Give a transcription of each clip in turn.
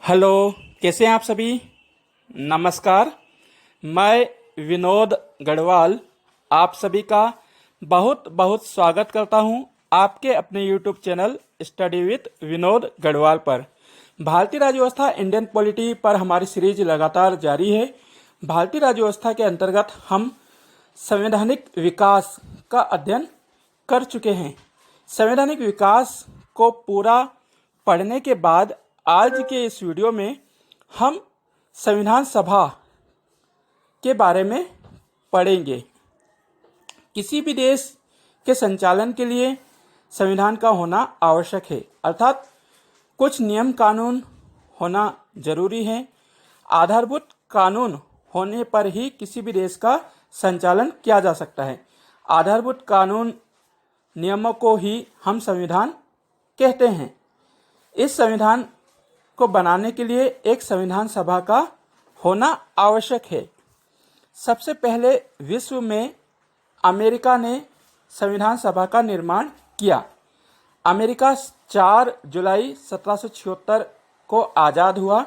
Hello, कैसे हैं आप सभी। नमस्कार। मैं विनोद गढ़वाल आप सभी का बहुत बहुत स्वागत करता हूं आपके अपने YouTube channel study with Vinod Garhwal पर। भारतीय राज्य व्यवस्था इंडियन पॉलिटी पर हमारी सीरीज लगातार जारी है। भारतीय राज्य व्यवस्था के अंतर्गत हम संवैधानिक विकास का अध्ययन कर चुके हैं। संवैधानिक विकास को पूरा पढ़ने के बाद आज के इस वीडियो में हम संविधान सभा के बारे में पढ़ेंगे। किसी भी देश के संचालन के लिए संविधान का होना आवश्यक है, अर्थात कुछ नियम कानून होना जरूरी है। आधारभूत कानून होने पर ही किसी भी देश का संचालन किया जा सकता है। आधारभूत कानून नियमों को ही हम संविधान कहते हैं। इस संविधान को बनाने के लिए एक संविधान सभा का होना आवश्यक है। सबसे पहले विश्व में अमेरिका ने संविधान सभा का निर्माण किया। अमेरिका 4 जुलाई 1776 को आज़ाद हुआ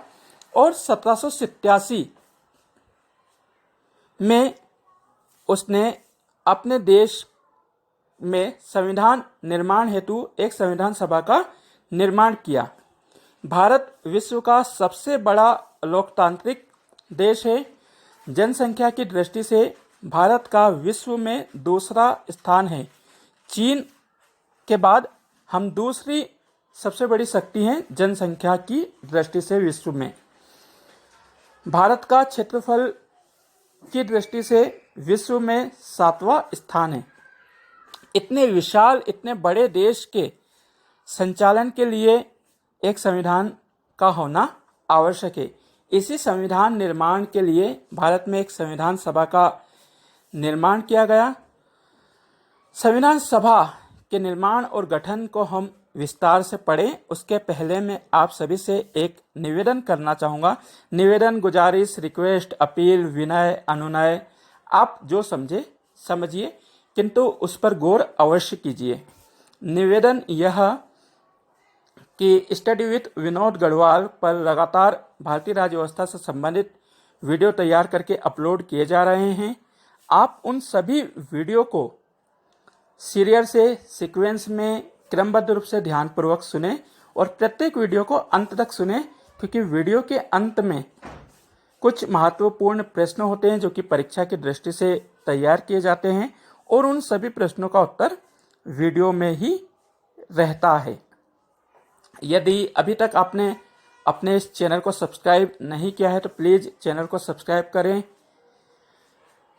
और 1787 में उसने अपने देश में संविधान निर्माण हेतु एक संविधान सभा का निर्माण किया। भारत विश्व का सबसे बड़ा लोकतांत्रिक देश है। जनसंख्या की दृष्टि से भारत का विश्व में दूसरा स्थान है। चीन के बाद हम दूसरी सबसे बड़ी शक्ति हैं जनसंख्या की दृष्टि से विश्व में। भारत का क्षेत्रफल की दृष्टि से विश्व में 7वां स्थान है। इतने विशाल, इतने बड़े देश के संचालन के लिए एक संविधान का होना आवश्यक है। इसी संविधान निर्माण के लिए भारत में एक संविधान सभा का निर्माण किया गया। संविधान सभा के निर्माण और गठन को हम विस्तार से पढ़ें, उसके पहले मैं आप सभी से एक निवेदन करना चाहूँगा। निवेदन, गुजारिश, रिक्वेस्ट, अपील, विनय, अनुनय, आप जो समझे समझिए, किंतु उस पर गौर अवश्य कीजिए। निवेदन यह कि स्टडी विद विनोद गढ़वाल पर लगातार भारतीय राज्य व्यवस्था से संबंधित वीडियो तैयार करके अपलोड किए जा रहे हैं। आप उन सभी वीडियो को सीरियल से, सीक्वेंस में क्रमबद्ध रूप से ध्यानपूर्वक सुने और प्रत्येक वीडियो को अंत तक सुने, क्योंकि वीडियो के अंत में कुछ महत्वपूर्ण प्रश्न होते हैं जो कि परीक्षा की दृष्टि से तैयार किए जाते हैं और उन सभी प्रश्नों का उत्तर वीडियो में ही रहता है। यदि अभी तक आपने अपने इस चैनल को सब्सक्राइब नहीं किया है तो प्लीज़ चैनल को सब्सक्राइब करें,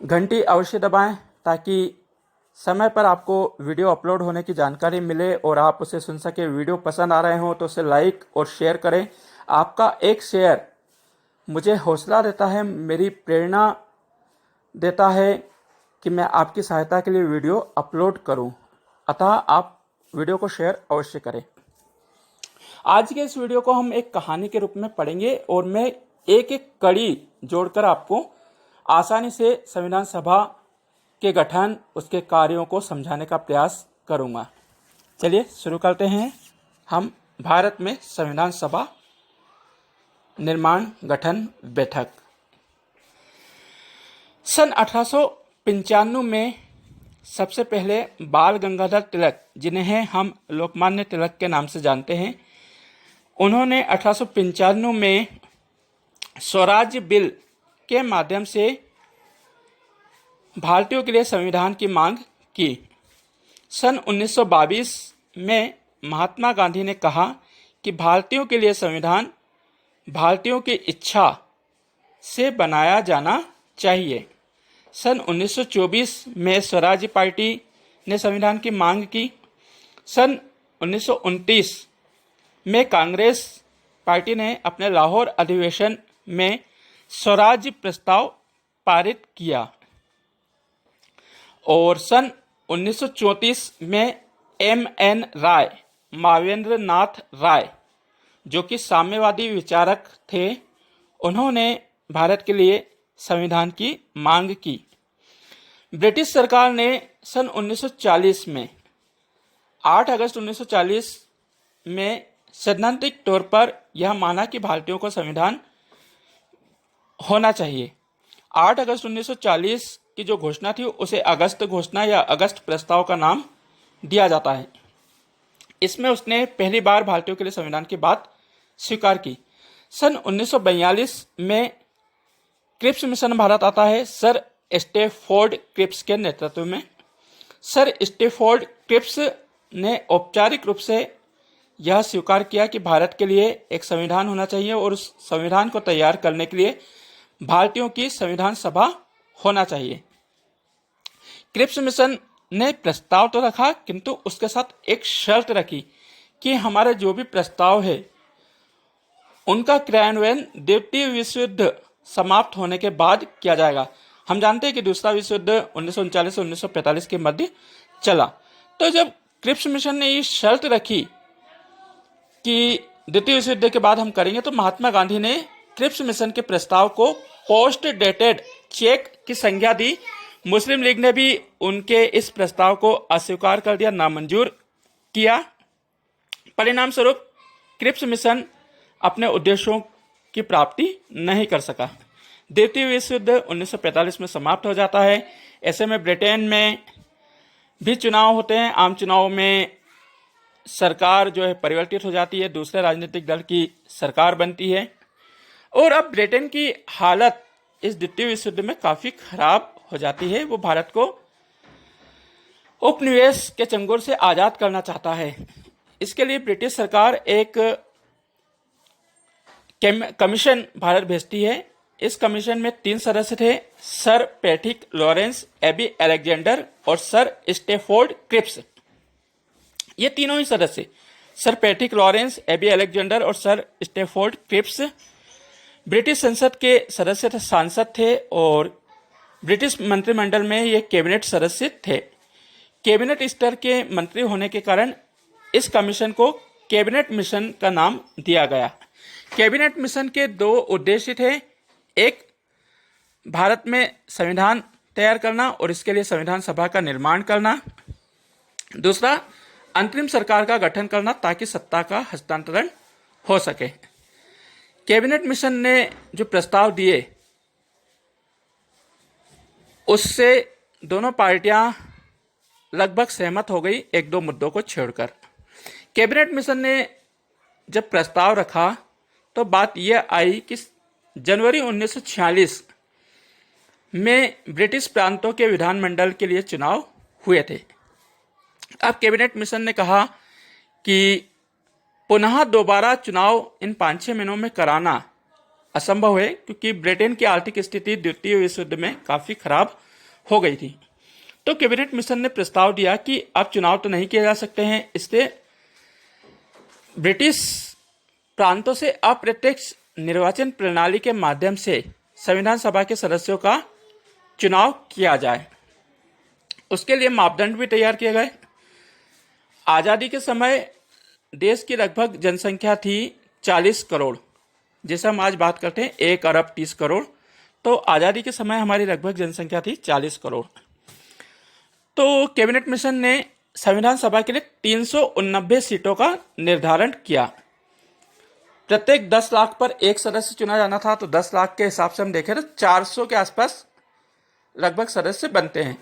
घंटी अवश्य दबाएं ताकि समय पर आपको वीडियो अपलोड होने की जानकारी मिले और आप उसे सुन सके। वीडियो पसंद आ रहे हो तो उसे लाइक और शेयर करें। आपका एक शेयर मुझे हौसला देता है, मेरी प्रेरणा देता है कि मैं आपकी सहायता के लिए वीडियो अपलोड करूं। अतः आप वीडियो को शेयर अवश्य करें। आज के इस वीडियो को हम एक कहानी के रूप में पढ़ेंगे और मैं एक एक कड़ी जोड़कर आपको आसानी से संविधान सभा के गठन, उसके कार्यों को समझाने का प्रयास करूंगा। चलिए शुरू करते हैं। हम भारत में संविधान सभा निर्माण, गठन, बैठक। सन 1895 में सबसे पहले बाल गंगाधर तिलक, जिन्हें हम लोकमान्य तिलक के नाम से जानते हैं, उन्होंने 1895 में स्वराज्य बिल के माध्यम से भारतीयों के लिए संविधान की मांग की। सन 1922 में महात्मा गांधी ने कहा कि भारतीयों के लिए संविधान भारतीयों की इच्छा से बनाया जाना चाहिए। सन 1924 में स्वराज्य पार्टी ने संविधान की मांग की। सन 1929 में कांग्रेस पार्टी ने अपने लाहौर अधिवेशन में स्वराज्य प्रस्ताव पारित किया और सन 1934 में M.N. राय, मावेंद्र नाथ राय, जो कि साम्यवादी विचारक थे, उन्होंने भारत के लिए संविधान की मांग की। ब्रिटिश सरकार ने सन 1940 में 8 अगस्त 1940 में सैद्धांतिक तौर पर यह माना कि भारतीयों को संविधान होना चाहिए। 8 अगस्त 1940 की जो घोषणा थी उसे अगस्त घोषणा या अगस्त प्रस्ताव का नाम दिया जाता है। इसमें उसने पहली बार भारतीयों के लिए संविधान की बात स्वीकार की। सन 1942 में क्रिप्स मिशन भारत आता है, सर स्टैफोर्ड क्रिप्स के नेतृत्व में। सर स्टैफोर्ड क्रिप्स ने औपचारिक रूप से यह स्वीकार किया कि भारत के लिए एक संविधान होना चाहिए और उस संविधान को तैयार करने के लिए भारतीयों की संविधान सभा होना चाहिए। क्रिप्स मिशन ने प्रस्ताव तो रखा, किंतु उसके साथ एक शर्त रखी कि हमारे जो भी प्रस्ताव है उनका क्रियान्वयन द्वितीय विश्व युद्ध समाप्त होने के बाद किया जाएगा। हम जानते हैं कि दूसरा विश्व युद्ध 1939 से 1945 के मध्य चला। तो जब क्रिप्स मिशन ने ये शर्त रखी कि द्वितीय विश्व युद्ध के बाद हम करेंगे, तो महात्मा गांधी ने क्रिप्स मिशन के प्रस्ताव को पोस्ट डेटेड चेक की संज्ञा दी। मुस्लिम लीग ने भी उनके इस प्रस्ताव को अस्वीकार कर दिया, नामंजूर किया। परिणाम स्वरूप क्रिप्स मिशन अपने उद्देश्यों की प्राप्ति नहीं कर सका। द्वितीय विश्व युद्ध 1945 में समाप्त हो जाता है। ऐसे में ब्रिटेन में भी चुनाव होते हैं। आम चुनाव में सरकार जो है परिवर्तित हो जाती है, दूसरे राजनीतिक दल की सरकार बनती है और अब ब्रिटेन की हालत इस द्वितीय विश्व युद्ध में काफी खराब हो जाती है। वो भारत को उपनिवेश के चंगुल से आजाद करना चाहता है। इसके लिए ब्रिटिश सरकार एक कमीशन भारत भेजती है। इस कमीशन में 3 सदस्य थे, sir Patrick Lawrence, AB Alexander और सर स्टैफोर्ड क्रिप्स। ये तीनों ही सदस्य, sir Patrick Lawrence, AB Alexander और सर स्टैफोर्ड क्रिप्स, ब्रिटिश संसद के सदस्य थे, सांसद थे और ब्रिटिश मंत्रिमंडल में ये कैबिनेट सदस्य थे। कैबिनेट स्तर के मंत्री होने के कारण इस कमीशन को कैबिनेट मिशन का नाम दिया गया। कैबिनेट मिशन के 2 उद्देश्य थे, एक भारत में संविधान तैयार करना और इसके लिए संविधान सभा का निर्माण करना, दूसरा अंतरिम सरकार का गठन करना ताकि सत्ता का हस्तांतरण हो सके। कैबिनेट मिशन ने जो प्रस्ताव दिए उससे दोनों पार्टियां लगभग सहमत हो गई, 1-2 मुद्दों को छोड़कर। कैबिनेट मिशन ने जब प्रस्ताव रखा तो बात यह आई कि जनवरी 1946 में ब्रिटिश प्रांतों के विधानमंडल के लिए चुनाव हुए थे। अब कैबिनेट मिशन ने कहा कि पुनः दोबारा चुनाव इन 5-6 महीनों में कराना असंभव है, क्योंकि ब्रिटेन की आर्थिक स्थिति द्वितीय विश्व युद्ध में काफी खराब हो गई थी। तो कैबिनेट मिशन ने प्रस्ताव दिया कि अब चुनाव तो नहीं किए जा सकते हैं, इसलिए ब्रिटिश प्रांतों से अप्रत्यक्ष निर्वाचन प्रणाली के माध्यम से संविधान सभा के सदस्यों का चुनाव किया जाए। उसके लिए मापदंड भी तैयार किए गए। आजादी के समय देश की लगभग जनसंख्या थी 40 करोड़, जैसे हम आज बात करते हैं 1 अरब 30 करोड़, तो आजादी के समय हमारी लगभग जनसंख्या थी 40 करोड़। तो कैबिनेट मिशन ने संविधान सभा के लिए 389 सीटों का निर्धारण किया। प्रत्येक 10 लाख पर एक सदस्य चुना जाना था, तो 10 लाख के हिसाब से हम देखें तो 400 के आसपास लगभग सदस्य बनते हैं।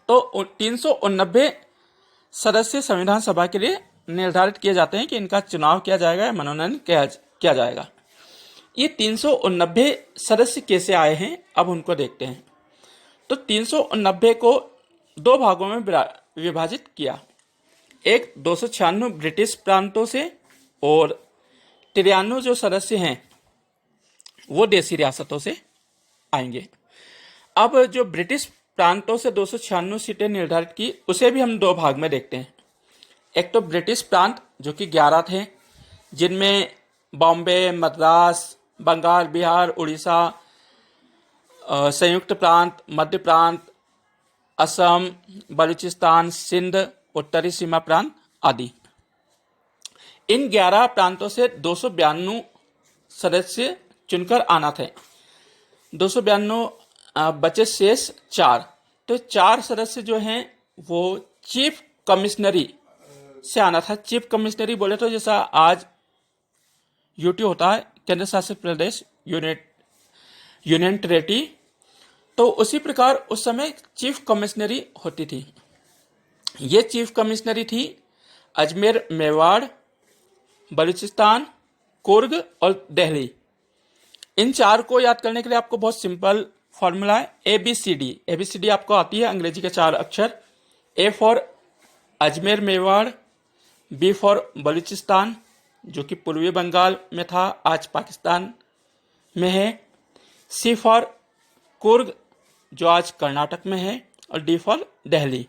तो 389 सदस्य संविधान सभा के लिए निर्धारित किए जाते हैं कि इनका चुनाव किया जाएगा या मनोनयन किया जाएगा। ये 389 सदस्य कैसे आए हैं, अब उनको देखते हैं। तो 389 को 2 भागों में विभाजित किया। एक 296 ब्रिटिश प्रांतों से और 93 जो सदस्य हैं वो देसी रियासतों से आएंगे। अब जो ब्रिटिश प्रांतों से 296 सीटें निर्धारित की, उसे भी हम 2 भाग में देखते हैं। एक तो ब्रिटिश प्रांत जो कि 11 थे, जिनमें बॉम्बे, मद्रास, बंगाल, बिहार, उड़ीसा, संयुक्त प्रांत, मध्य प्रांत, असम, बलूचिस्तान, सिंध, उत्तरी सीमा प्रांत आदि। इन 11 प्रांतों से 292 सदस्य चुनकर आना थे। 292 बचे शेष 4। तो 4 सदस्य जो हैं वो चीफ कमिश्नरी से आना था। चीफ कमिश्नरी बोले तो जैसा आज यूटी होता है, केंद्र शासित प्रदेश, यूनियन टेरेटरी, तो उसी प्रकार उस समय चीफ कमिश्नरी होती थी। ये चीफ कमिश्नरी थी अजमेर, मेवाड़, बलूचिस्तान, कुर्ग और दिल्ली। इन चार को याद करने के लिए आपको बहुत सिंपल फॉर्मूला है ABCD। ABCD आपको आती है, अंग्रेजी के 4 अक्षर। A for Ajmer Mewar, B for Balochistan जो कि पूर्वी बंगाल में था, आज पाकिस्तान में है, C फॉर कुर्ग जो आज कर्नाटक में है, और D फॉर दिल्ली।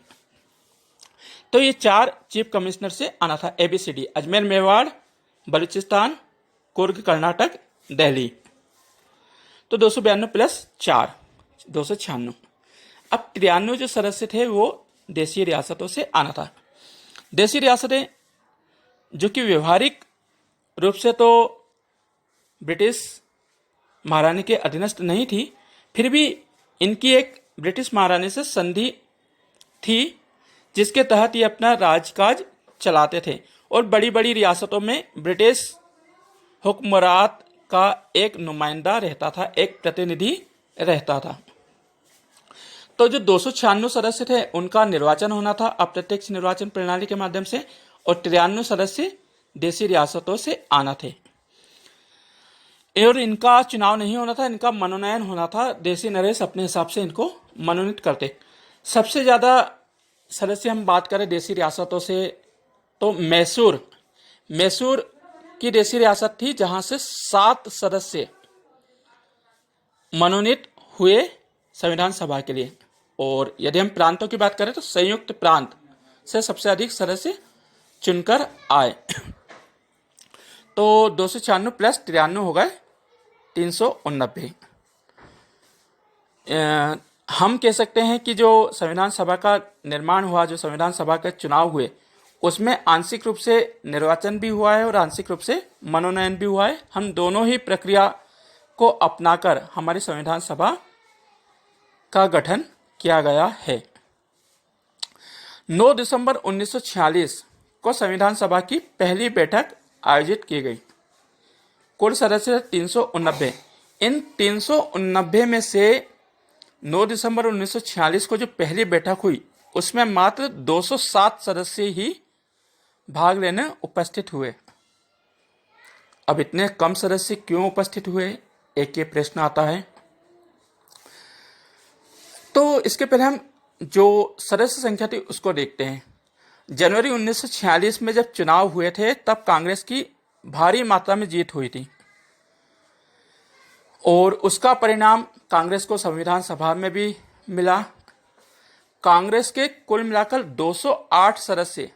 तो ये 4 चीफ कमिश्नर से आना था ABCD, अजमेर मेवाड़, बलूचिस्तान, कुर्ग कर्नाटक, दिल्ली। तो 292 प्लस 4 296। अब 93 जो सदस्य थे वो देशी रियासतों से आना था। देशी रियासतें जो कि व्यवहारिक रूप से तो ब्रिटिश महारानी के अधीनस्थ नहीं थी, फिर भी इनकी एक ब्रिटिश महारानी से संधि थी जिसके तहत ये अपना राजकाज चलाते थे, और बड़ी बड़ी रियासतों में ब्रिटिश हुक्मरात का एक नुमाइंदा रहता था, एक प्रतिनिधि रहता था। तो जो 296 सदस्य थे उनका निर्वाचन होना था अप्रत्यक्ष निर्वाचन प्रणाली के माध्यम से, और 93 सदस्य देशी रियासतों से आना थे। और इनका चुनाव नहीं होना था, इनका मनोनयन होना था। देशी नरेश अपने हिसाब से इनको मनोनीत करते। सबसे ज्यादा सदस्य हम बात करें देशी रियासतों से तो मैसूर की देशी रियासत थी, जहां से 7 सदस्य मनोनीत हुए संविधान सभा के लिए। और यदि हम प्रांतों की बात करें तो संयुक्त प्रांत से सबसे अधिक सदस्य चुनकर आए। तो 296 प्लस 93 हो गए 389। हम कह सकते हैं कि जो संविधान सभा का निर्माण हुआ, जो संविधान सभा के चुनाव हुए, उसमें आंशिक रूप से निर्वाचन भी हुआ है और आंशिक रूप से मनोनयन भी हुआ है। हम दोनों ही प्रक्रिया को अपनाकर हमारी संविधान सभा का गठन किया गया है। 9 दिसंबर 1946 को संविधान सभा की पहली बैठक आयोजित की गई। कुल सदस्य 389। इन 389 में से 9 दिसंबर 1946 को जो पहली बैठक हुई उसमें मात्र 207 सदस्य ही भाग लेने उपस्थित हुए। अब इतने कम सदस्य क्यों उपस्थित हुए, एक ये प्रश्न आता है। तो इसके पहले हम जो सदस्य संख्या थी उसको देखते हैं। जनवरी 1946 में जब चुनाव हुए थे तब कांग्रेस की भारी मात्रा में जीत हुई थी, और उसका परिणाम कांग्रेस को संविधान सभा में भी मिला। कांग्रेस के कुल मिलाकर 208 सदस्य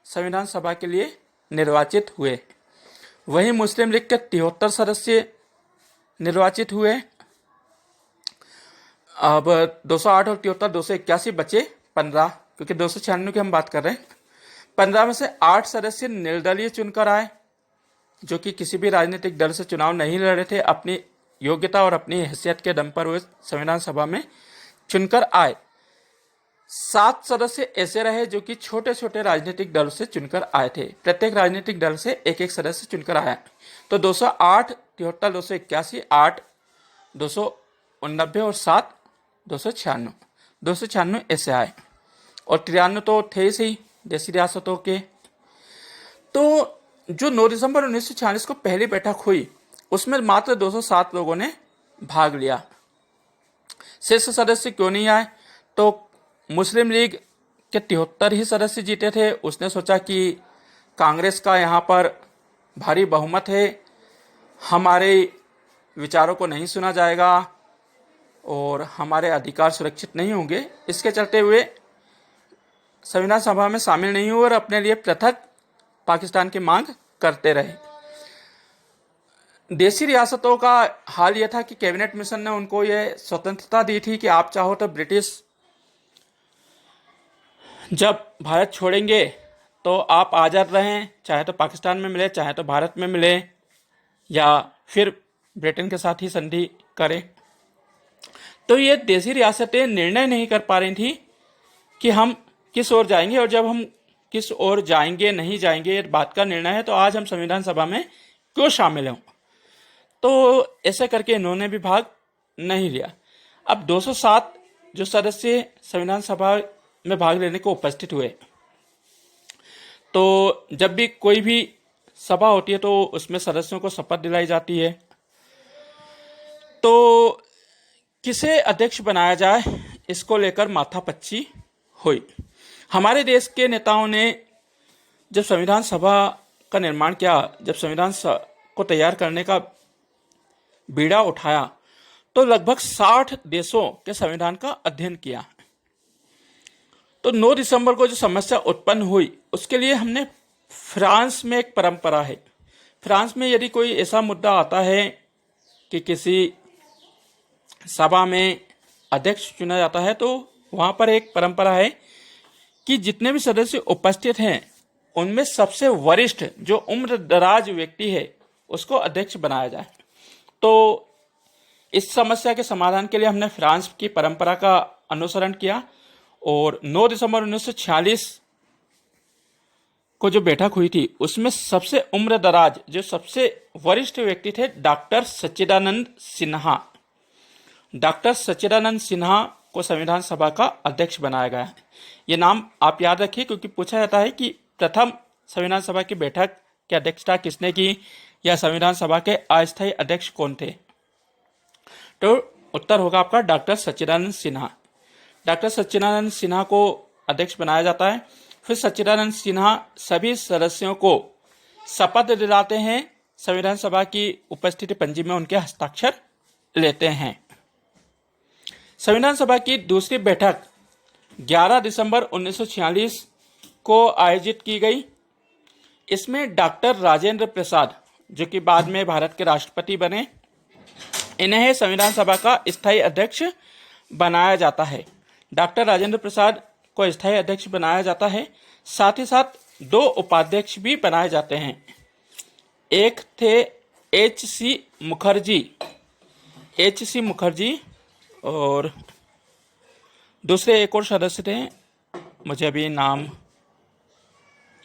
संविधान सभा के लिए निर्वाचित हुए। वहीं मुस्लिम लीग के 73 सदस्य निर्वाचित हुए। अब 208 और 73 281 बचे 15, क्योंकि 296 की हम बात कर रहे हैं। 15 में से 8 सदस्य निर्दलीय चुनकर आए, जो कि किसी भी राजनीतिक दल से चुनाव नहीं लड़ रहे थे, अपनी योग्यता और अपनी हैसियत के दम पर वे संविधान सभा में चुनकर आए। 7 सदस्य ऐसे रहे जो कि छोटे छोटे राजनीतिक दल से चुनकर आए थे। प्रत्येक राजनीतिक दल से एक एक सदस्य चुनकर आया। तो 208, 73, 281, 8, 289 और 7 296। 296 ऐसे आए, और 93 तो थे ही सही देशी रियासतों के। तो जो 9 दिसंबर 1946 को पहली बैठक हुई उसमें मात्र 207 लोगों ने भाग लिया। शेष सदस्य क्यों नहीं आए? तो मुस्लिम लीग के 73 ही सदस्य जीते थे। उसने सोचा कि कांग्रेस का यहाँ पर भारी बहुमत है, हमारे विचारों को नहीं सुना जाएगा और हमारे अधिकार सुरक्षित नहीं होंगे। इसके चलते हुए संविधान सभा में शामिल नहीं हुए और अपने लिए पृथक पाकिस्तान की मांग करते रहे। देशी रियासतों का हाल यह था कि कैबिनेट मिशन ने उनको यह स्वतंत्रता दी थी कि आप चाहो तो ब्रिटिश जब भारत छोड़ेंगे तो आप आज़ाद रहें, चाहे तो पाकिस्तान में मिले, चाहे तो भारत में मिले, या फिर ब्रिटेन के साथ ही संधि करें। तो ये देशी रियासतें निर्णय नहीं कर पा रही थी कि हम किस ओर जाएंगे, और जब हम किस ओर जाएंगे नहीं जाएंगे ये बात का निर्णय है, तो आज हम संविधान सभा में क्यों शामिल हों। तो ऐसे करके इन्होंने भी भाग नहीं लिया। अब 207 जो सदस्य संविधान सभा में भाग लेने को उपस्थित हुए, तो जब भी कोई भी सभा होती है तो उसमें सदस्यों को शपथ दिलाई जाती है। तो किसे अध्यक्ष बनाया जाए, इसको लेकर माथापच्ची हुई। हमारे देश के नेताओं ने जब संविधान सभा का निर्माण किया, जब संविधान को तैयार करने का बीड़ा उठाया, तो लगभग 60 देशों के संविधान का अध्ययन किया। तो 9 दिसंबर को जो समस्या उत्पन्न हुई, उसके लिए हमने फ्रांस में एक परंपरा है। फ्रांस में यदि कोई ऐसा मुद्दा आता है कि किसी सभा में अध्यक्ष चुना जाता है, तो वहां पर एक परंपरा है कि जितने भी सदस्य उपस्थित हैं उनमें सबसे वरिष्ठ जो उम्र दराज व्यक्ति है उसको अध्यक्ष बनाया जाए। तो इस समस्या के समाधान के लिए हमने फ्रांस की परंपरा का अनुसरण किया और 9 दिसंबर 1946 को जो बैठक हुई थी उसमें सबसे उम्र दराज जो सबसे वरिष्ठ व्यक्ति थे डॉक्टर सच्चिदानंद सिन्हा। डॉक्टर सच्चिदानंद सिन्हा को संविधान सभा का अध्यक्ष बनाया गया है। ये नाम आप याद रखिए, क्योंकि पूछा जाता है कि प्रथम संविधान सभा की बैठक की अध्यक्षता किसने की या संविधान सभा के अस्थायी अध्यक्ष कौन थे। तो उत्तर होगा आपका डॉक्टर सच्चिदानंद सिन्हा। डॉक्टर सच्चिदानंद सिन्हा को अध्यक्ष बनाया जाता है। फिर सच्चिदानंद सिन्हा सभी सदस्यों को शपथ दिलाते हैं, संविधान सभा की उपस्थिति पंजी में उनके हस्ताक्षर लेते हैं। संविधान सभा की दूसरी बैठक 11 दिसंबर 1946 को आयोजित की गई। इसमें डॉक्टर राजेंद्र प्रसाद, जो कि बाद में भारत के राष्ट्रपति बने, इन्हें संविधान सभा का स्थायी अध्यक्ष बनाया जाता है। डॉक्टर राजेंद्र प्रसाद को स्थायी अध्यक्ष बनाया जाता है। साथ ही साथ 2 उपाध्यक्ष भी बनाए जाते हैं। एक थे एच.सी. मुखर्जी और दूसरे एक और सदस्य थे, मुझे अभी नाम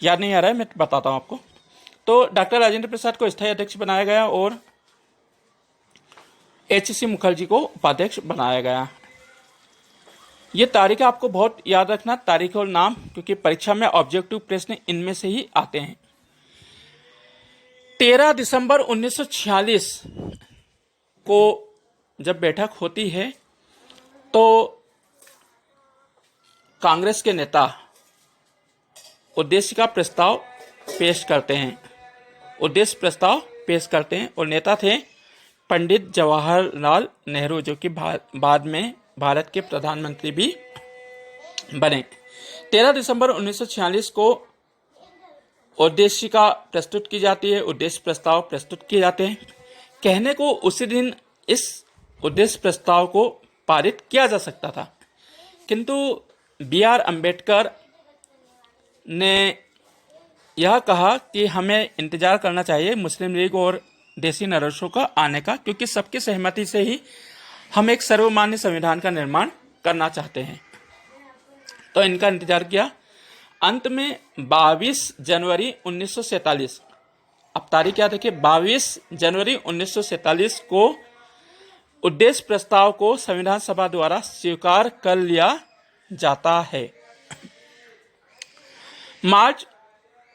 याद नहीं आ रहा है, मैं बताता हूं आपको। तो डॉक्टर राजेंद्र प्रसाद को स्थायी अध्यक्ष बनाया गया और एच.सी. मुखर्जी को उपाध्यक्ष बनाया गया। ये तारीख आपको बहुत याद रखना, तारीख और नाम, क्योंकि परीक्षा में ऑब्जेक्टिव प्रश्न इनमें से ही आते हैं। 13 दिसंबर 1946 को जब बैठक होती है तो कांग्रेस के नेता उद्देश्य प्रस्ताव पेश करते हैं और नेता थे पंडित जवाहरलाल नेहरू, जो कि बाद में भारत के प्रधानमंत्री भी बने। 13 दिसंबर 1946 को उद्देशिका प्रस्तुत की जाती है, उद्देश्य प्रस्ताव प्रस्तुत किए जाते हैं। कहने को उसी दिन इस उद्देश्य प्रस्ताव को पारित किया जा सकता था, किंतु B.R. अम्बेडकर ने यह कहा कि हमें इंतजार करना चाहिए मुस्लिम लीग और देसी नरेशों का आने का, क्योंकि सबकी सहमति से ही हम एक सर्वमान्य संविधान का निर्माण करना चाहते हैं। तो इनका इंतजार किया। अंत में 22 जनवरी 1947, अब तारीख याद रखिए, 22 जनवरी 1947 को उद्देश्य प्रस्ताव को संविधान सभा द्वारा स्वीकार कर लिया जाता है। मार्च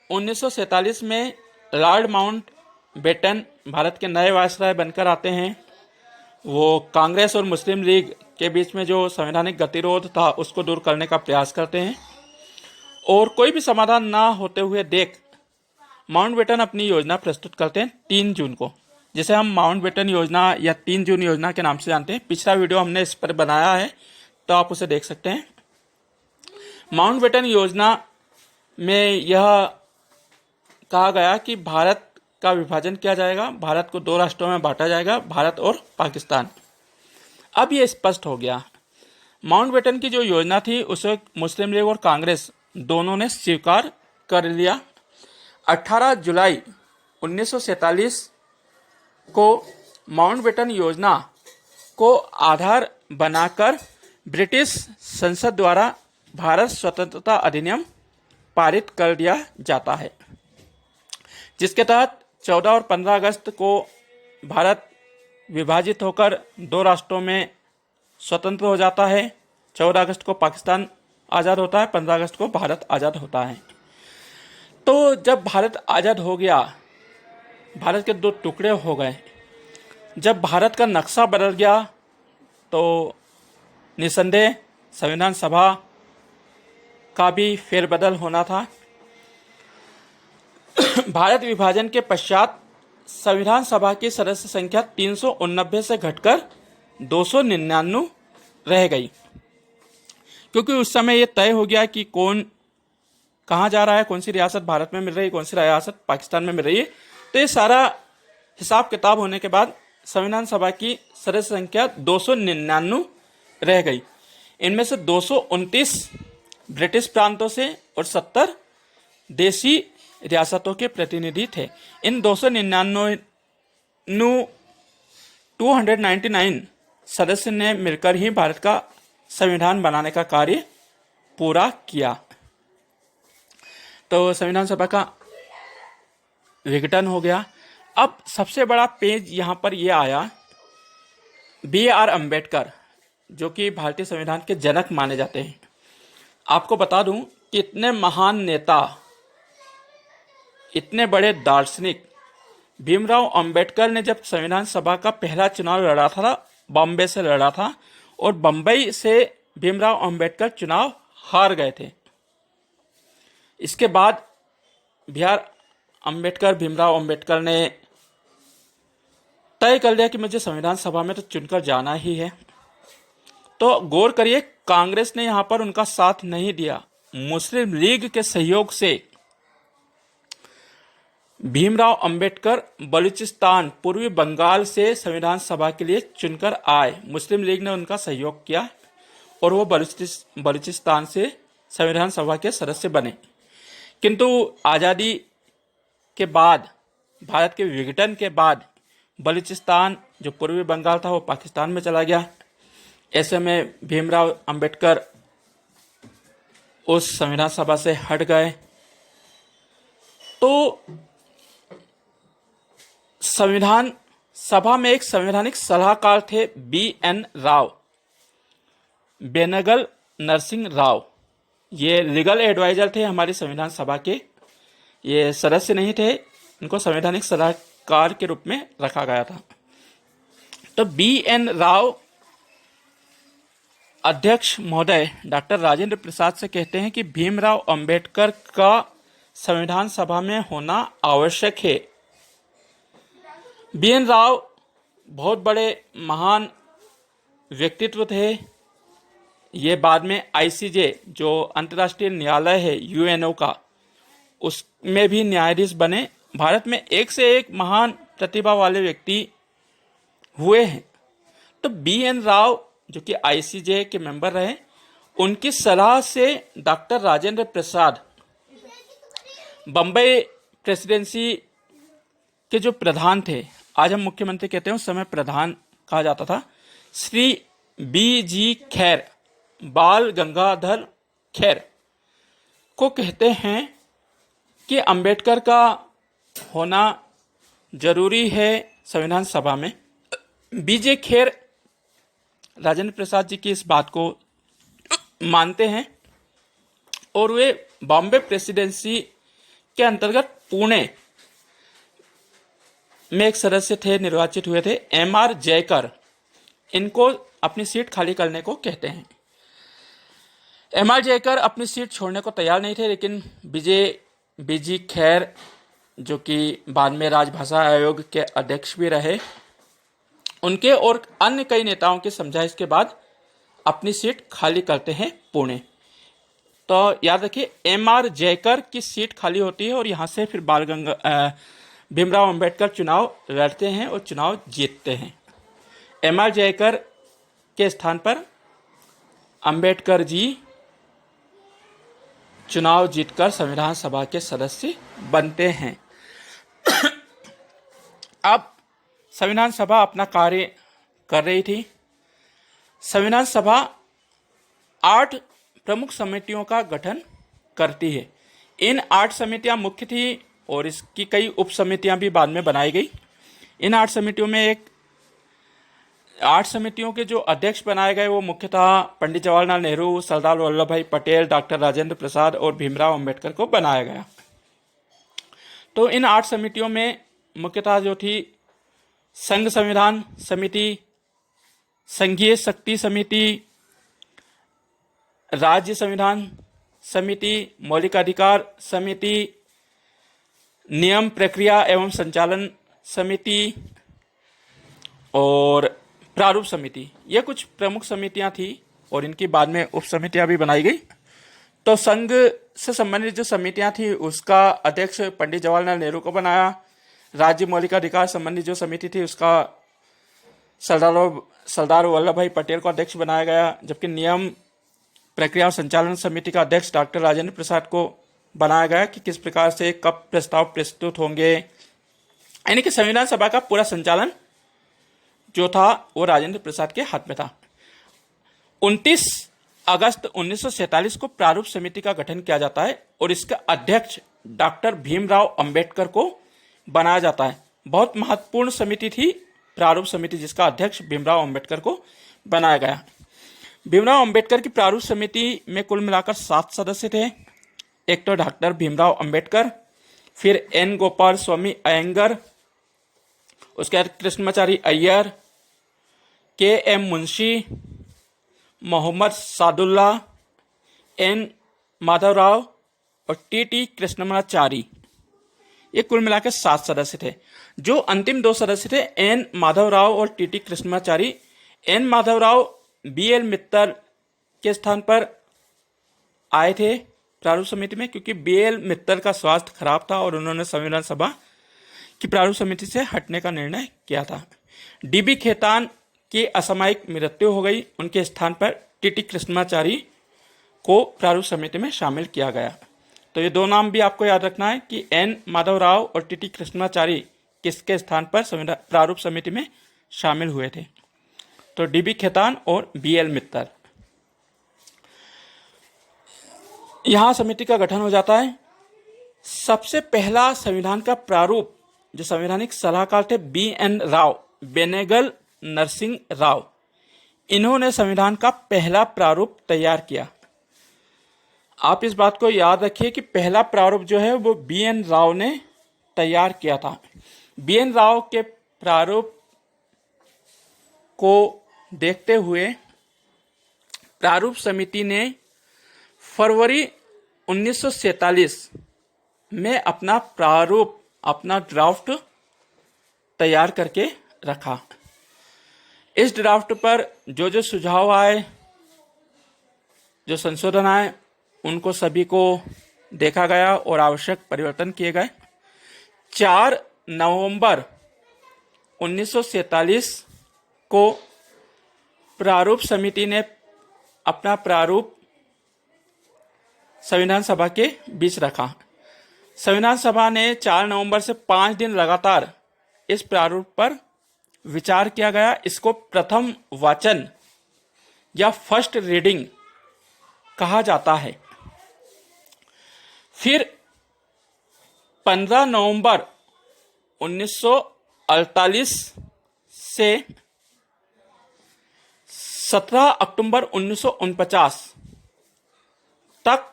1947 में लॉर्ड माउंटबेटन भारत के नए वायसराय बनकर आते हैं। वो कांग्रेस और मुस्लिम लीग के बीच में जो संवैधानिक गतिरोध था उसको दूर करने का प्रयास करते हैं और कोई भी समाधान ना होते हुए देख माउंटबेटन अपनी योजना प्रस्तुत करते हैं 3 जून को, जिसे हम माउंटबेटन योजना या 3 जून योजना के नाम से जानते हैं। पिछला वीडियो हमने इस पर बनाया है, तो आप उसे देख सकते हैं। माउंटबेटन योजना में यह कहा गया कि भारत का विभाजन किया जाएगा, भारत को 2 राष्ट्रों में बांटा जाएगा, भारत और पाकिस्तान। अब ये स्पष्ट हो गया। माउंटबेटन की जो योजना थी उसे मुस्लिम लीग और कांग्रेस दोनों ने स्वीकार कर लिया। 18 जुलाई 1947 को माउंटबेटन योजना को आधार बनाकर ब्रिटिश संसद द्वारा भारत स्वतंत्रता अधिनियम पारित कर दिया जाता है, जिसके तहत 14 और 15 अगस्त को भारत विभाजित होकर दो राष्ट्रों में स्वतंत्र हो जाता है। 14 अगस्त को पाकिस्तान आज़ाद होता है, 15 अगस्त को भारत आज़ाद होता है। तो जब भारत आज़ाद हो गया, भारत के दो टुकड़े हो गए, जब भारत का नक्शा बदल गया तो निसंदेह संविधान सभा का भी फेरबदल होना था। भारत विभाजन के पश्चात संविधान सभा की सदस्य संख्या 389 से घटकर 299 रह गई, क्योंकि उस समय ये तय हो गया कि कौन कहाँ जा रहा है, कौन सी रियासत भारत में मिल रही है, कौन सी रियासत पाकिस्तान में मिल रही है। तो ये सारा हिसाब किताब होने के बाद संविधान सभा की सदस्य संख्या 299 रह गई। इनमें से 229 ब्रिटिश प्रांतों से और 70 देशी रियासतों के प्रतिनिधि थे। इन 299 सदस्य ने मिलकर ही भारत का संविधान बनाने का कार्य पूरा किया। तो संविधान सभा का विघटन हो गया। अब सबसे बड़ा पेज यहाँ पर यह आया, BR अम्बेडकर, जो कि भारतीय संविधान के जनक माने जाते हैं। आपको बता दूं कि इतने महान नेता, इतने बड़े दार्शनिक भीमराव अंबेडकर ने जब संविधान सभा का पहला चुनाव लड़ा था, बॉम्बे से लड़ा था, और बम्बई से भीमराव अंबेडकर चुनाव हार गए थे। इसके बाद भीमराव अंबेडकर ने तय कर लिया कि मुझे संविधान सभा में तो चुनकर जाना ही है। तो गौर करिए, कांग्रेस ने यहां पर उनका साथ नहीं दिया। मुस्लिम लीग के सहयोग से भीमराव अंबेडकर बलूचिस्तान, पूर्वी बंगाल से संविधान सभा के लिए चुनकर आए। मुस्लिम लीग ने उनका सहयोग किया और वो बलूचिस्तान से संविधान सभा के सदस्य बने। किंतु आज़ादी के बाद, भारत के विघटन के बाद, बलूचिस्तान जो पूर्वी बंगाल था वो पाकिस्तान में चला गया। ऐसे में भीमराव अंबेडकर उस संविधान सभा से हट गए। तो संविधान सभा में एक संवैधानिक सलाहकार थे BN राव, बेनगल नरसिंह राव। ये लीगल एडवाइजर थे हमारी संविधान सभा के। ये सदस्य नहीं थे, इनको संवैधानिक सलाहकार के रूप में रखा गया था। तो BN राव अध्यक्ष महोदय डॉक्टर राजेंद्र प्रसाद से कहते हैं कि भीमराव अंबेडकर का संविधान सभा में होना आवश्यक है। BN राव बहुत बड़े महान व्यक्तित्व थे। ये बाद में ICJ, जो अंतर्राष्ट्रीय न्यायालय है UNO का, उसमें भी न्यायाधीश बने। भारत में एक से एक महान प्रतिभा वाले व्यक्ति हुए हैं। तो BN राव जो कि ICJ के मेंबर रहे, उनकी सलाह से डॉक्टर राजेंद्र प्रसाद बम्बई प्रेसिडेंसी के जो प्रधान थे, आज हम मुख्यमंत्री कहते हैं, उस समय प्रधान कहा जाता था, श्री BG खैर, बाल गंगाधर खैर को कहते हैं कि अंबेडकर का होना जरूरी है संविधान सभा में। BG खैर राजेंद्र प्रसाद जी की इस बात को मानते हैं और वे बॉम्बे प्रेसिडेंसी के अंतर्गत पुणे में एक सदस्य थे, निर्वाचित हुए थे, MR जयकर। इनको अपनी सीट खाली करने को कहते हैं। MR जयकर अपनी सीट छोड़ने को तैयार नहीं थे, लेकिन BG खैर जो कि बाद में राजभाषा आयोग के अध्यक्ष भी रहे, उनके और अन्य कई नेताओं की समझाइश के बाद अपनी सीट खाली करते हैं पुणे। तो याद रखिए, MR जयकर की सीट खाली होती है और यहाँ से फिर भीमराव अंबेडकर चुनाव लड़ते हैं और चुनाव जीतते हैं। MR जयकर के स्थान पर अंबेडकर जी चुनाव जीतकर संविधान सभा के सदस्य बनते हैं। अब संविधान सभा अपना कार्य कर रही थी। संविधान सभा 8 प्रमुख समितियों का गठन करती है। इन 8 समितियां मुख्य थी और इसकी कई उप समितियां भी बाद में बनाई गई। इन 8 समितियों में 8 समितियों के जो अध्यक्ष बनाए गए वो मुख्यतः पंडित जवाहरलाल नेहरू, सरदार वल्लभ भाई पटेल, डॉक्टर राजेंद्र प्रसाद और भीमराव अंबेडकर को बनाया गया। तो इन 8 समितियों में मुख्यतः जो थी संघ संविधान समिति, संघीय शक्ति समिति, राज्य संविधान समिति, मौलिक अधिकार समिति, नियम प्रक्रिया एवं संचालन समिति और प्रारूप समिति, ये कुछ प्रमुख समितियां थी और इनकी बाद में उप समितियां भी बनाई गई। तो संघ से संबंधित जो समितियां थी उसका अध्यक्ष पंडित जवाहरलाल नेहरू को बनाया। राज्य मौलिक अधिकार संबंधी जो समिति थी उसका सरदार वल्लभ भाई पटेल को अध्यक्ष बनाया गया, जबकि नियम प्रक्रिया और संचालन समिति का अध्यक्ष डॉक्टर राजेंद्र प्रसाद को बनाया गया कि किस प्रकार से कब प्रस्ताव प्रस्तुत होंगे। यानी कि संविधान सभा का पूरा संचालन जो था वो राजेंद्र प्रसाद के हाथ में था। 29 अगस्त 1947 को प्रारूप समिति का गठन किया जाता है और इसका अध्यक्ष डॉक्टर भीमराव अंबेडकर को बनाया जाता है। बहुत महत्वपूर्ण समिति थी प्रारूप समिति, जिसका अध्यक्ष भीमराव अंबेडकर को बनाया गया। भीमराव अंबेडकर की प्रारूप समिति में कुल मिलाकर 7 सदस्य थे। एक तो डॉक्टर भीमराव अंबेडकर, फिर एन गोपाल स्वामी अयंगर, उसके बाद कृष्णमाचारी अय्यर, के एम मुंशी, मोहम्मद सादुल्ला, एन माधवराव और टी कृष्णमाचारी। ये कुल मिलाकर 7 सदस्य थे। जो अंतिम 2 सदस्य थे एन माधवराव और T Krishnamachari, N Madhavrao BL Mittal के स्थान पर आए थे प्रारूप समिति में, क्योंकि बीएल मित्तल का स्वास्थ्य खराब था और उन्होंने संविधान सभा की प्रारूप समिति से हटने का निर्णय किया था। डीबी खेतान की असामयिक मृत्यु हो गई, उनके स्थान पर टी कृष्णमाचारी को प्रारूप समिति में शामिल किया गया। तो ये 2 नाम भी आपको याद रखना है कि एन माधवराव और टी कृष्णमाचारी किसके स्थान पर संविधान प्रारूप समिति में शामिल हुए थे। तो डीबी खेतान और बीएल मित्तल। यहां समिति का गठन हो जाता है। सबसे पहला संविधान का प्रारूप जो संवैधानिक सलाहकार थे बीएन राव, बेनेगल नरसिंह राव, इन्होंने संविधान का पहला प्रारूप तैयार किया। आप इस बात को याद रखिए कि पहला प्रारूप जो है वो बीएन राव ने तैयार किया था। बीएन राव के प्रारूप को देखते हुए प्रारूप समिति ने फरवरी 1947 में अपना प्रारूप, अपना ड्राफ्ट तैयार करके रखा। इस ड्राफ्ट पर जो सुझाव आए, जो संशोधन आए, उनको सभी को देखा गया और आवश्यक परिवर्तन किए गए। 4 नवंबर 1947 को प्रारूप समिति ने अपना प्रारूप संविधान सभा के बीच रखा। संविधान सभा ने 4 नवंबर से 5 दिन लगातार इस प्रारूप पर विचार किया गया। इसको प्रथम वाचन या फर्स्ट रीडिंग कहा जाता है। फिर 15 नवंबर 1948 से 17 अक्टूबर 1949 तक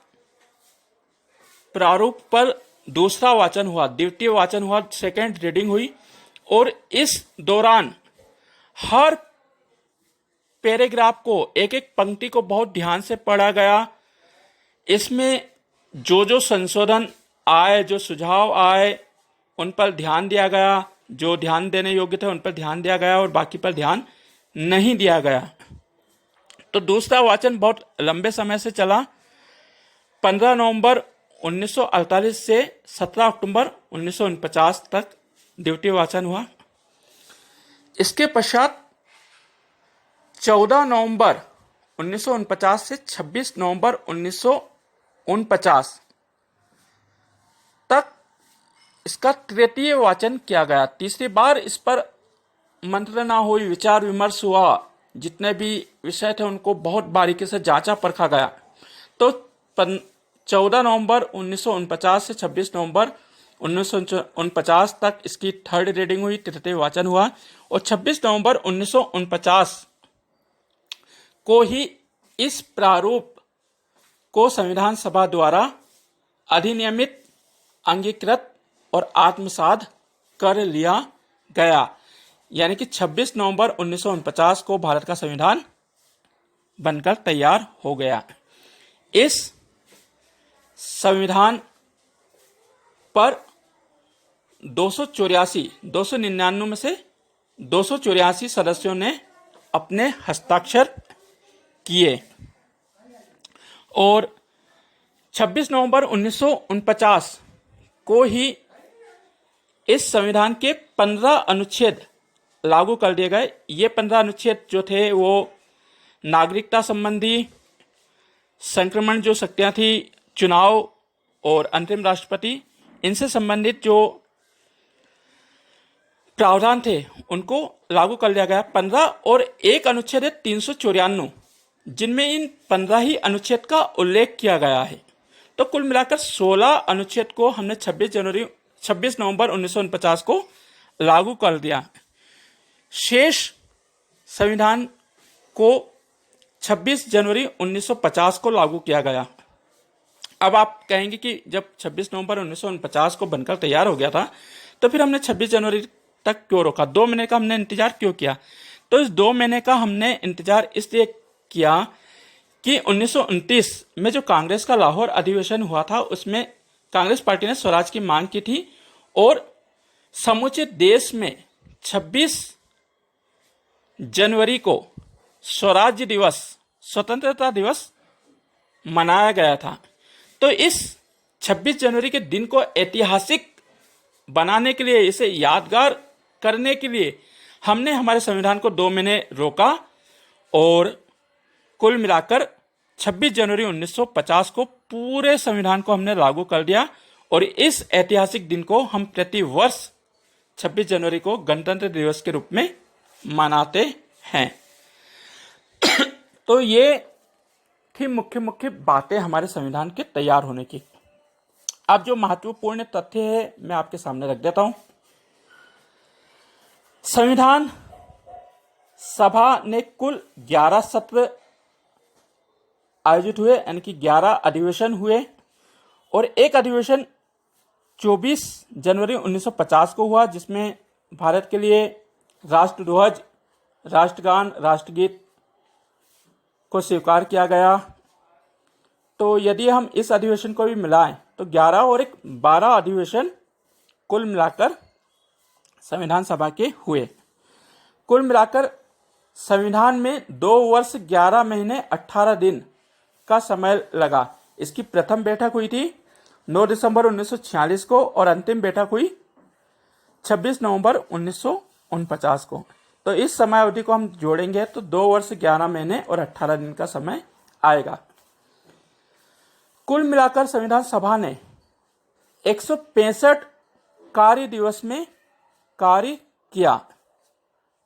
प्रारूप पर दूसरा वाचन हुआ, द्वितीय वाचन हुआ, सेकेंड रीडिंग हुई और इस दौरान हर पैराग्राफ को, एक एक पंक्ति को बहुत ध्यान से पढ़ा गया। इसमें जो संशोधन आए, जो सुझाव आए, उन पर ध्यान दिया गया। जो ध्यान देने योग्य थे उन पर ध्यान दिया गया और बाकी पर ध्यान नहीं दिया गया। तो दूसरा वाचन बहुत लंबे समय से चला। 15 नवंबर 1948 से 17 अक्टूबर 1949 तक द्वितीय वाचन हुआ। इसके पश्चात 14 नवंबर 1949 से 26 नवंबर 1949 तक इसका तृतीय वाचन किया गया। तीसरी बार इस पर मंत्रणा हुई, विचार विमर्श हुआ। जितने भी विषय थे उनको बहुत बारीकी से जांचा परखा गया। तो 14 नवंबर 1949 से 26 नवंबर 1949 तक इसकी थर्ड रीडिंग हुई, तृतीय वाचन हुआ, और 26 नवंबर 1949 को ही इस प्रारूप को संविधान सभा द्वारा अधिनियमित, अंगीकृत और आत्मसात कर लिया गया। यानी कि 26 नवंबर 1949 को भारत का संविधान बनकर तैयार हो गया। इस संविधान पर 299 में से 284 सदस्यों ने अपने हस्ताक्षर किए और 26 नवंबर 1949 को ही इस संविधान के 15 अनुच्छेद लागू कर दिए गए। ये 15 अनुच्छेद जो थे वो नागरिकता संबंधी, संक्रमण जो शक्तियां थी, चुनाव और अंतरिम राष्ट्रपति, इनसे संबंधित जो प्रावधान थे उनको लागू कर लिया गया 15, और एक अनुच्छेद है 394 जिनमें इन 15 ही अनुच्छेद का उल्लेख किया गया है। तो कुल मिलाकर 16 अनुच्छेद को हमने 26 नवंबर 1949 को लागू कर दिया। शेष संविधान को 26 जनवरी 1950 को लागू किया गया। अब आप कहेंगे कि जब 26 नवंबर 1949 को बनकर तैयार हो गया था तो फिर हमने 26 जनवरी तक क्यों रोका, 2 महीने का हमने इंतजार क्यों किया? तो इस 2 महीने का हमने इंतजार इसलिए किया कि 1929 में जो कांग्रेस का लाहौर अधिवेशन हुआ था उसमें कांग्रेस पार्टी ने स्वराज की मांग की थी और समूचे देश में 26 जनवरी को स्वराज्य दिवस, स्वतंत्रता दिवस मनाया गया था। तो इस 26 जनवरी के दिन को ऐतिहासिक बनाने के लिए, इसे यादगार करने के लिए हमने हमारे संविधान को 2 महीने रोका और कुल मिलाकर 26 जनवरी 1950 को पूरे संविधान को हमने लागू कर दिया। और इस ऐतिहासिक दिन को हम प्रति वर्ष 26 जनवरी को गणतंत्र दिवस के रूप में मनाते हैं। तो ये थी मुख्य मुख्य बातें हमारे संविधान के तैयार होने की। अब जो महत्वपूर्ण तथ्य है मैं आपके सामने रख देता हूं। संविधान सभा ने कुल 11 सत्र आयोजित हुए, यानी कि 11 अधिवेशन हुए, और एक अधिवेशन 24 जनवरी 1950 को हुआ जिसमें भारत के लिए राष्ट्रध्वज, राष्ट्रगान, राष्ट्रगीत को स्वीकार किया गया। तो यदि हम इस अधिवेशन को भी मिलाएं तो 11 और 12 अधिवेशन कुल मिलाकर संविधान सभा के हुए। कुल मिलाकर संविधान में 2 वर्ष 11 महीने 18 दिन का समय लगा। इसकी प्रथम बैठक हुई थी 9 दिसंबर 1946 को और अंतिम बैठक हुई 26 नवंबर 1949 को। तो इस समय अवधि को हम जोड़ेंगे तो 2 वर्ष 11 महीने और 18 दिन का समय आएगा। कुल मिलाकर संविधान सभा ने 165 कार्य दिवस में कार्य किया।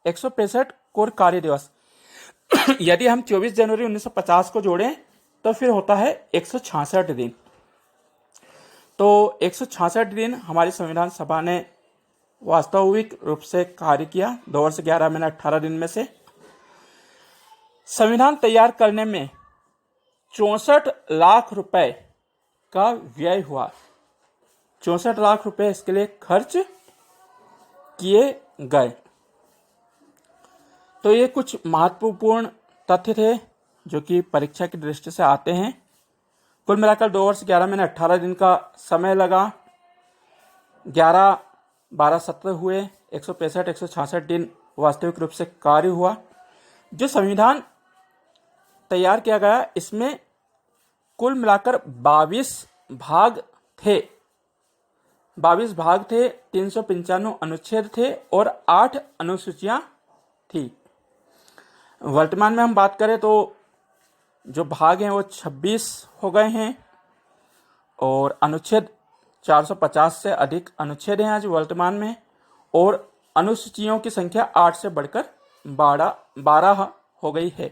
165 कोर कार्य दिवस। यदि हम 24 जनवरी 1950 को जोड़ें तो फिर होता है 166 दिन। तो 166 दिन हमारी संविधान सभा ने वास्तविक रूप से कार्य किया 2 वर्ष 11 महीने 18 दिन में से। संविधान तैयार करने में 64 लाख रुपए का व्यय हुआ। 64 लाख रुपए इसके लिए खर्च किए गए। तो ये कुछ महत्वपूर्ण तथ्य थे जो कि परीक्षा की दृष्टि से आते हैं। कुल मिलाकर 2 वर्ष 11 महीने 18 दिन का समय लगा। 11-12 सत्र हुए। 165-166 दिन वास्तविक रूप से कार्य हुआ। जो संविधान तैयार किया गया इसमें कुल मिलाकर 22 भाग थे। 22 भाग थे, 395 अनुच्छेद थे और 8 अनुसूचियां थी। वर्तमान में हम बात करें तो जो भाग हैं वो 26 हो गए हैं और अनुच्छेद 450 से अधिक अनुच्छेद हैं आज वर्तमान में, और अनुसूचियों की संख्या 8 से बढ़कर 12 हो गई है।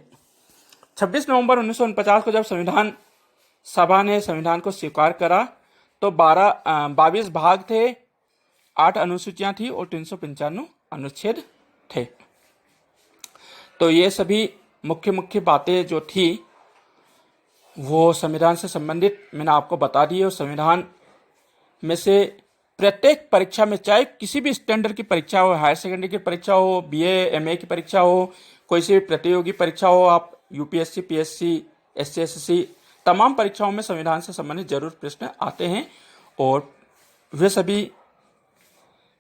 26 नवंबर 1949 को जब संविधान सभा ने संविधान को स्वीकार करा तो 22 भाग थे, 8 अनुसूचियां थी और 395 अनुच्छेद थे। तो ये सभी मुख्य मुख्य बातें जो थी वो संविधान से संबंधित मैंने आपको बता दी है। और संविधान में से प्रत्येक परीक्षा में, चाहे किसी भी स्टैंडर्ड की परीक्षा हो, हायर सेकेंडरी की परीक्षा हो, बीए एमए की परीक्षा हो, कोई सी भी प्रतियोगी परीक्षा हो, आप यूपीएससी पीएससी एससीएससी तमाम परीक्षाओं में संविधान से संबंधित जरूर प्रश्न आते हैं और वे सभी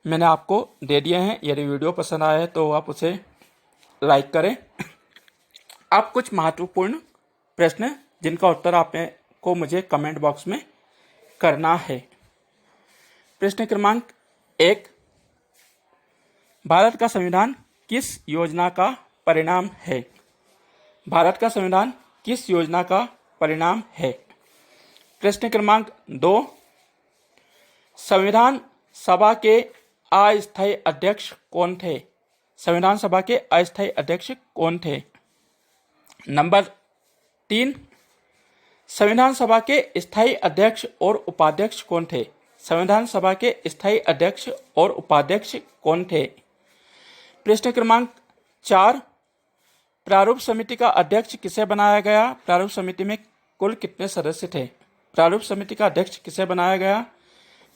मैंने आपको दे दिए हैं। यदि वीडियो पसंद आए तो आप उसे लाइक करें। आप कुछ महत्वपूर्ण प्रश्न जिनका उत्तर आपको मुझे कमेंट बॉक्स में करना है। प्रश्न क्रमांक 1, भारत का संविधान किस योजना का परिणाम है? भारत का संविधान किस योजना का परिणाम है? प्रश्न क्रमांक 2, संविधान सभा के अस्थायी अध्यक्ष कौन थे? संविधान सभा के अस्थायी अध्यक्ष कौन थे? नंबर 3, संविधान सभा के स्थायी अध्यक्ष और उपाध्यक्ष कौन थे? संविधान सभा के स्थायी अध्यक्ष और उपाध्यक्ष कौन थे? प्रश्न क्रमांक 4, प्रारूप समिति का अध्यक्ष किसे बनाया गया? प्रारूप समिति में कुल कितने सदस्य थे? प्रारूप समिति का अध्यक्ष किसे बनाया गया?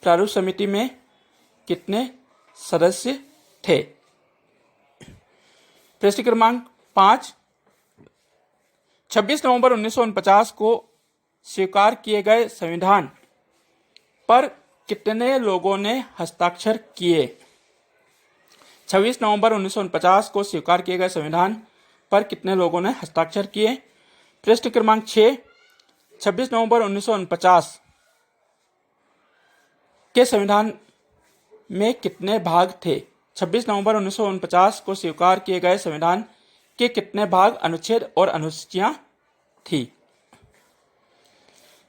प्रारूप समिति में कितने सदस्य थे? प्रश्न क्रमांक 5, 26 नवंबर 1949 को स्वीकार किए गए संविधान पर कितने लोगों ने हस्ताक्षर किए? 26 नवंबर 1949 को स्वीकार किए गए संविधान पर कितने लोगों ने हस्ताक्षर किए? प्रश्न क्रमांक 6, 26 नवंबर 1949 के संविधान में कितने भाग थे? 26 नवंबर 1949 को स्वीकार किए गए संविधान के कितने भाग, अनुच्छेद और अनुसूचियां थी?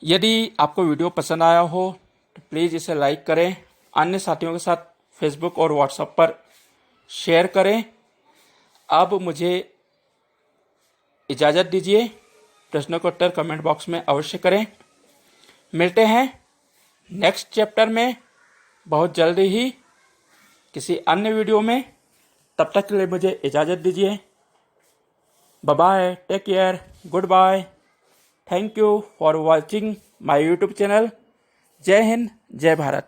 यदि आपको वीडियो पसंद आया हो तो प्लीज़ इसे लाइक करें, अन्य साथियों के साथ फेसबुक और व्हाट्सएप पर शेयर करें। अब मुझे इजाज़त दीजिए। प्रश्नों का उत्तर कमेंट बॉक्स में अवश्य करें। मिलते हैं नेक्स्ट चैप्टर में बहुत जल्दी ही किसी अन्य वीडियो में। तब तक के लिए मुझे इजाज़त दीजिए। Bye bye, take care, goodbye. Thank you for watching my YouTube channel. जय हिंद, जय भारत।